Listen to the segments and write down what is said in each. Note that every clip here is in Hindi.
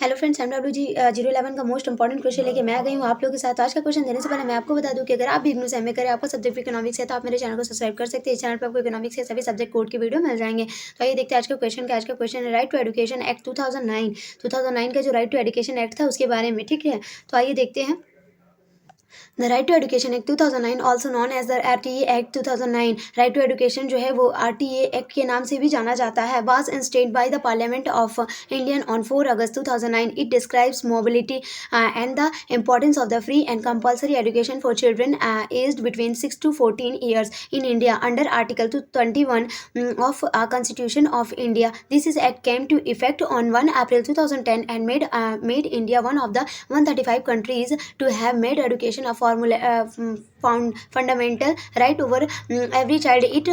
हेलो फ्रेंड्स, MWG 011 का मोस्ट इंपॉर्टेंट क्वेश्चन लेके मैं आ गई हूँ आप लोगों के साथ। आज का क्वेश्चन देने से पहले मैं आपको बता दूं कि अगर आप भी इग्नू से एमए करें, आपका सब्जेक्ट इकोनॉमिक्स है, तो आप मेरे चैनल को सब्सक्राइब कर सकते हैं। इस चैनल पर आपको इकोनॉमिक्स के सभी सब्जेक्ट कोड की वीडियो मिल जाएंगे। तो आइए देखते हैं आज का क्वेश्चन का। आज का क्वेश्चन है राइट टू एजुकेशन एक्ट 2009 का जो राइट टू एजुकेशन एक्ट था उसके बारे में। ठीक है, तो आइए देखते हैं। The right to education act 2009 also known as the RTE act 2009। Right to education जो है वो RTE एक्ट के नाम से भी जाना जाता है। Was instead by the parliament of Indian on 4 August 2009। It describes mobility and the importance of the free and compulsory education for children aged between 6 to 14 years in India under Article 21 of Constitution of India. This is act came to effect on 1 April 2010 and made India one of the 135 countries to have made education a fundamental right over every child. It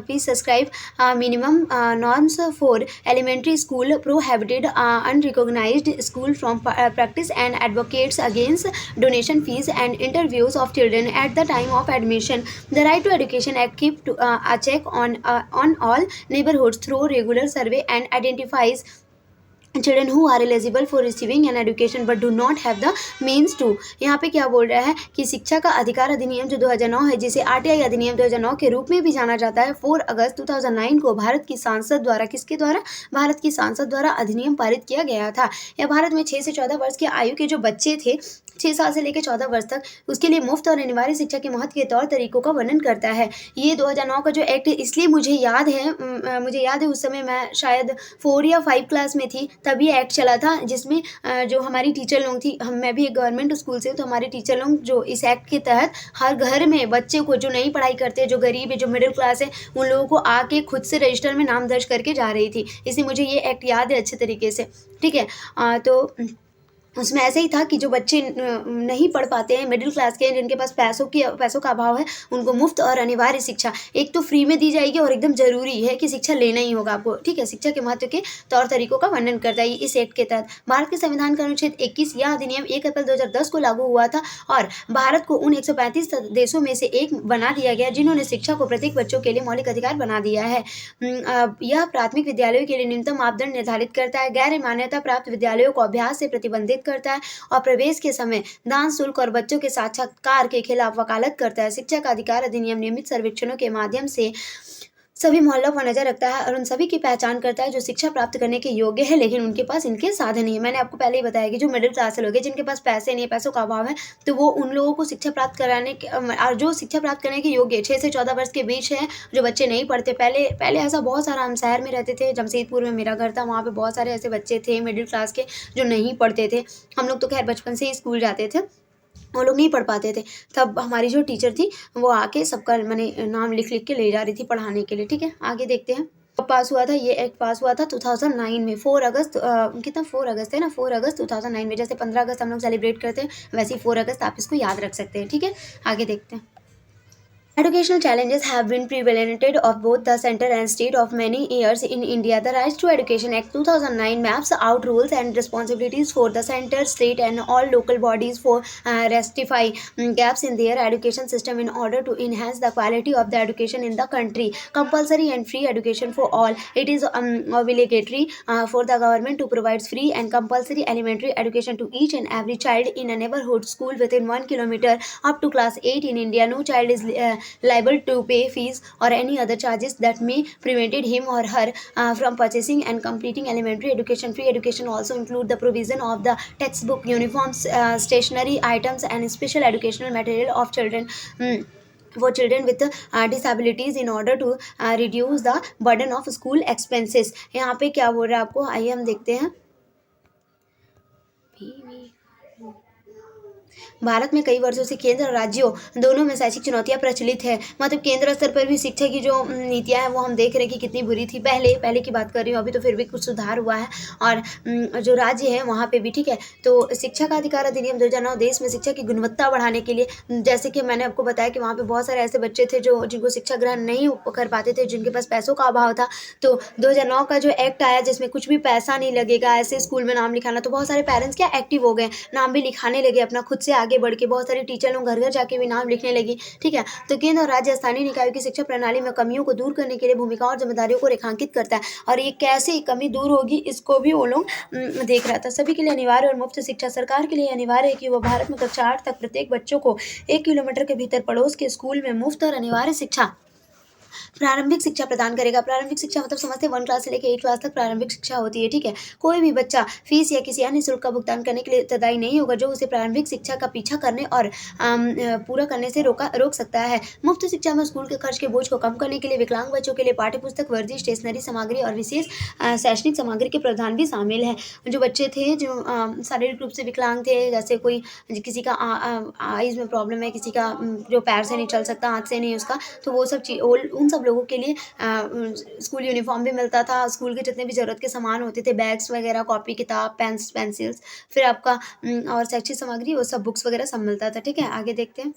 prescribe minimum norms for elementary school, prohibited unrecognized school from practice, and advocates against donation fees and interviews of children at the time of admission. The Right to Education Act keeps a check on all neighborhoods through regular survey and identifies children who are eligible for receiving an education but do not have the means to. यहाँ पे क्या बोल रहा है कि शिक्षा का अधिकार अधिनियम जो 2009 है, जिसे RTI अधिनियम 2009 के रूप में भी जाना जाता है, 4 अगस्त 2009 को भारत की सांसद द्वारा, किसके द्वारा? भारत की सांसद द्वारा अधिनियम पारित किया गया था। यह भारत में 6 से 14 वर्ष की आयु के जो बच्चे थे, 6 साल से लेकर 14 वर्ष तक, उसके लिए मुफ्त और अनिवार्य शिक्षा के महत्व के तौर तरीकों का वर्णन करता है। ये 2009 का जो एक्ट है, इसलिए मुझे याद है उस समय मैं शायद 4 या 5 क्लास में थी, तभी एक्ट चला था, जिसमें जो हमारी टीचर लोग थी, मैं भी एक गवर्नमेंट स्कूल से हूँ, तो हमारे टीचर लोग जो इस एक्ट के तहत हर घर में बच्चे को, जो नहीं पढ़ाई करते, जो गरीब है, जो मिडिल क्लास है, उन लोगों को आके खुद से रजिस्टर में नाम दर्ज करके जा रही थी। इसलिए मुझे ये एक्ट याद है अच्छे तरीके से। ठीक है, तो उसमें ऐसे ही था कि जो बच्चे नहीं पढ़ पाते हैं, मिडिल क्लास के, जिनके पास पैसों का अभाव है, उनको मुफ्त और अनिवार्य शिक्षा एक तो फ्री में दी जाएगी, और एकदम ज़रूरी है कि शिक्षा लेना ही होगा आपको। ठीक है, शिक्षा के महत्व के तौर तरीकों का वर्णन करता है इस एक्ट के तहत। भारत के संविधान का अनुच्छेद 21 यह अधिनियम 1 अप्रैल 2010 को लागू हुआ था, और भारत को उन 135 देशों में से एक बना दिया गया जिन्होंने शिक्षा को प्रत्येक बच्चों के लिए मौलिक अधिकार बना दिया है। यह प्राथमिक विद्यालयों के लिए न्यूनतम मापदंड निर्धारित करता है, गैर मान्यता प्राप्त विद्यालयों को अभ्यास से प्रतिबंधित करता है, और प्रवेश के समय दान शुल्क और बच्चों के साक्षात्कार के खिलाफ वकालत करता है। शिक्षा का अधिकार अधिनियम नियमित सर्वेक्षणों के माध्यम से सभी मोहल्लों पर नजर रखता है और उन सभी की पहचान करता है जो शिक्षा प्राप्त करने के योग्य है, लेकिन उनके पास इनके साधन नहीं है। मैंने आपको पहले ही बताया कि जो मिडिल क्लास के लोग हैं, जिनके पास पैसे नहीं है, पैसों का अभाव है, तो वो उन लोगों को शिक्षा प्राप्त कराने के, और जो शिक्षा प्राप्त करने के योग्य 6 से 14 वर्ष के बीच है, जो बच्चे नहीं पढ़ते। पहले ऐसा बहुत सारा, हम शहर में रहते थे, जमशेदपुर में मेरा घर था, वहाँ पे बहुत सारे ऐसे बच्चे थे मिडिल क्लास के जो नहीं पढ़ते थे। हम लोग तो खैर बचपन से ही स्कूल जाते थे, वो लोग नहीं पढ़ पाते थे। तब हमारी जो टीचर थी वो आके सबका मैंने नाम लिख के ले जा रही थी पढ़ाने के लिए। ठीक है, आगे देखते हैं। पास हुआ था, ये एक्ट पास हुआ था 2009 में, 4 अगस्त कितना 4 अगस्त है ना, 4 अगस्त 2009 में। जैसे 15 अगस्त हम लोग सेलिब्रेट करते हैं, वैसे ही 4 अगस्त आप इसको याद रख सकते हैं। ठीक है, आगे देखते हैं। Educational challenges have been prevalent of both the center and state of many years in India. The Right to Education Act 2009 maps out rules and responsibilities for the center, state, and all local bodies for rectify gaps in their education system in order to enhance the quality of the education in the country. Compulsory and free education for all. It is obligatory for the government to provide free and compulsory elementary education to each and every child in a neighborhood school within 1 kilometer up to class 8 in India. No child is liable to pay fees or any other charges that may prevented him or her from purchasing and completing elementary education. Free education also include the provision of the textbook, uniforms, stationery items, and special educational material of children. For children with disabilities in order to reduce the burden of school expenses. यहाँ पे क्या बोल रहा है आपको, आइए हम देखते हैं। भारत में कई वर्षों से केंद्र और राज्यों दोनों में शैक्षिक चुनौतियां प्रचलित है। मतलब केंद्र स्तर पर भी शिक्षा की जो नीतियां हैं वो हम देख रहे हैं कि कितनी बुरी थी पहले की बात कर रही हूँ, अभी तो फिर भी कुछ सुधार हुआ है, और जो राज्य है वहाँ पे भी। ठीक है, तो शिक्षा का अधिकार अधिनियम 2009 देश में शिक्षा की गुणवत्ता बढ़ाने के लिए, जैसे कि मैंने आपको बताया कि वहाँ पे बहुत सारे ऐसे बच्चे थे जिनको शिक्षा ग्रहण नहीं कर पाते थे, जिनके पास पैसों का अभाव था। तो 2009 का जो एक्ट आया जिसमें कुछ भी पैसा नहीं लगेगा, ऐसे स्कूल में नाम लिखाना, तो बहुत सारे पेरेंट्स क्या एक्टिव हो गए, नाम भी लिखाने लगे, अपना खुद से आगे आगे बढ़ के बहुत सारे टीचर लोग घर-घर जाके भी नाम लिखने लगी, ठीक है? तो केंद्र और राज्य स्थानीय निकायों की शिक्षा प्रणाली में कमियों को दूर करने के लिए भूमिका और ज़िम्मेदारियों को रेखांकित करता है और ये कैसे कमी दूर होगी इसको भी वो लोग देख रहा था। सभी के लिए अनिवार्य और मुफ्त शिक्षा सरकार के लिए अनिवार्य है कि वो भारत में कक्षा 8 तक प्रत्येक बच्चों को 1 किलोमीटर के भीतर पड़ोस के स्कूल में मुफ्त और अनिवार्य शिक्षा प्रारंभिक शिक्षा प्रदान करेगा। प्रारंभिक शिक्षा मतलब समझते हैं 1 क्लास से लेके 8 क्लास तक प्रारंभिक शिक्षा होती है, ठीक है? कोई भी बच्चा फीस या किसी अन्य शुल्क का भुगतान करने के लिए उत्तरदायी नहीं होगा जो उसे प्रारंभिक शिक्षा का पीछा करने और पूरा करने से रोक सकता है। मुफ्त शिक्षा में स्कूल के खर्च के बोझ को कम करने के लिए विकलांग बच्चों के लिए पाठ्य-पुस्तक, वर्दी, स्टेशनरी सामग्री और विशेष शैक्षणिक सामग्री के प्रावधान भी शामिल हैं। जो बच्चे थे जो शारीरिक रूप से विकलांग थे, जैसे कोई किसी का आइज़ में प्रॉब्लम है, किसी का जो पैर से नहीं चल सकता, हाथ से नहीं उसका, तो वो सब उन सब लोगों के लिए स्कूल यूनिफ़ॉर्म भी मिलता था, स्कूल के जितने भी ज़रूरत के सामान होते थे, बैग्स वगैरह, कॉपी, किताब, पेन्स, पेंसिल्स, फिर आपका और शैक्षिक सामग्री वो सब बुक्स वगैरह सब मिलता था, ठीक है? आगे देखते हैं।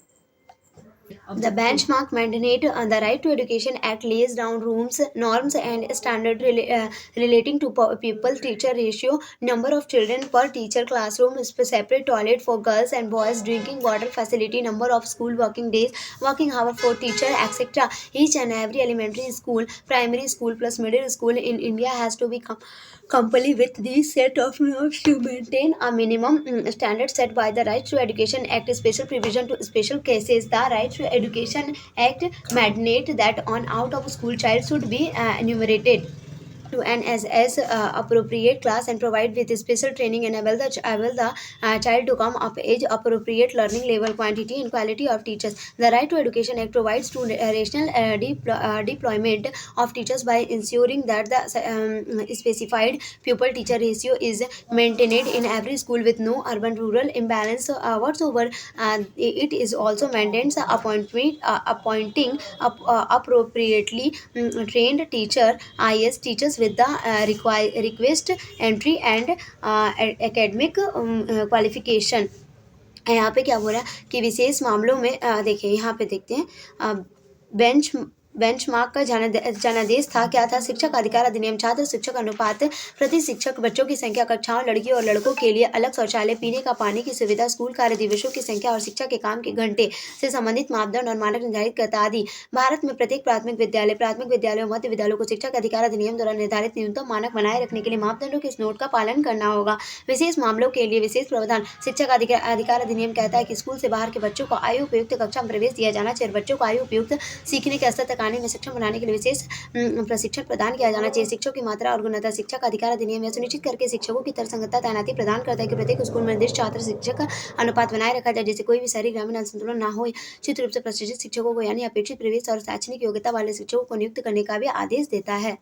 The benchmark mandate the Right to Education Act lays down rules, norms, and standard relating to pupil-teacher ratio, number of children per teacher classroom, separate toilet for girls and boys, drinking water facility, number of school working days, working hour for teacher, etc. Each and every elementary school, primary school plus middle school in India has to be comply with these set of norms to maintain a minimum standard set by the Right to Education Act. Special provision to special cases. The Right to Education Act mandate that on out of school child should be enumerated to an as appropriate class and provide with special training, enable the child to come of age, appropriate learning level, quantity and quality of teachers. The Right to Education Act provides to rational deployment of teachers by ensuring that the specified pupil teacher ratio is maintained in every school with no urban rural imbalance whatsoever. It is also maintains the appointing appropriately trained IS teachers with the request entry and academic qualification. यहाँ पे क्या बोल रहा है कि विशेष मामलों में देखिए यहाँ पे देखते हैं बेंच बेंचमार्क का जनादेश था क्या था। शिक्षक अधिकार अधिनियम, छात्र शिक्षक अनुपात प्रति शिक्षक, बच्चों की संख्या, कक्षाओं, लड़कियों और लड़कों के लिए अलग शौचालय, पीने का पानी की सुविधा, स्कूल कार्य दिवसों की संख्या और शिक्षा के काम के घंटे से संबंधित मापदंड और मानक निर्धारित करता आदि। भारत में प्रत्येक प्राथमिक विद्यालय और मध्य विद्यालयों को शिक्षक अधिकार अधिनियम द्वारा निर्धारित न्यूनतम मानक बनाए रखने के लिए मापदंडों के इस नोट का पालन करना होगा। विशेष मामलों के लिए विशेष प्रावधान। शिक्षक अधिकार अधिनियम कहता है कि स्कूल से बाहर के बच्चों को आयु उपयुक्त कक्षा में प्रवेश दिया जाना चाहिए। बच्चों को आयु उपयुक्त सीखने के स्तर तक आने में सक्षम बनाने के लिए विशेष प्रशिक्षण प्रदान किया जाना चाहिए। शिक्षकों की मात्रा और गुणवत्ता। शिक्षा का अधिकार अधिनियम यह सुनिश्चित करके शिक्षकों की तर्कसंगतता तैनाती प्रदान करता है कि प्रत्येक स्कूल में निर्दिष्ट छात्र शिक्षक अनुपात बनाए रखा जाए, जिससे कोई भी शहरी ग्रामीण असंतुलन न हो। निश्चित रूप से प्रशिक्षित शिक्षकों को यानी अपेक्षित प्रवेश और शैक्षणिक योग्यता वाले शिक्षकों को नियुक्त करने का भी आदेश देता है।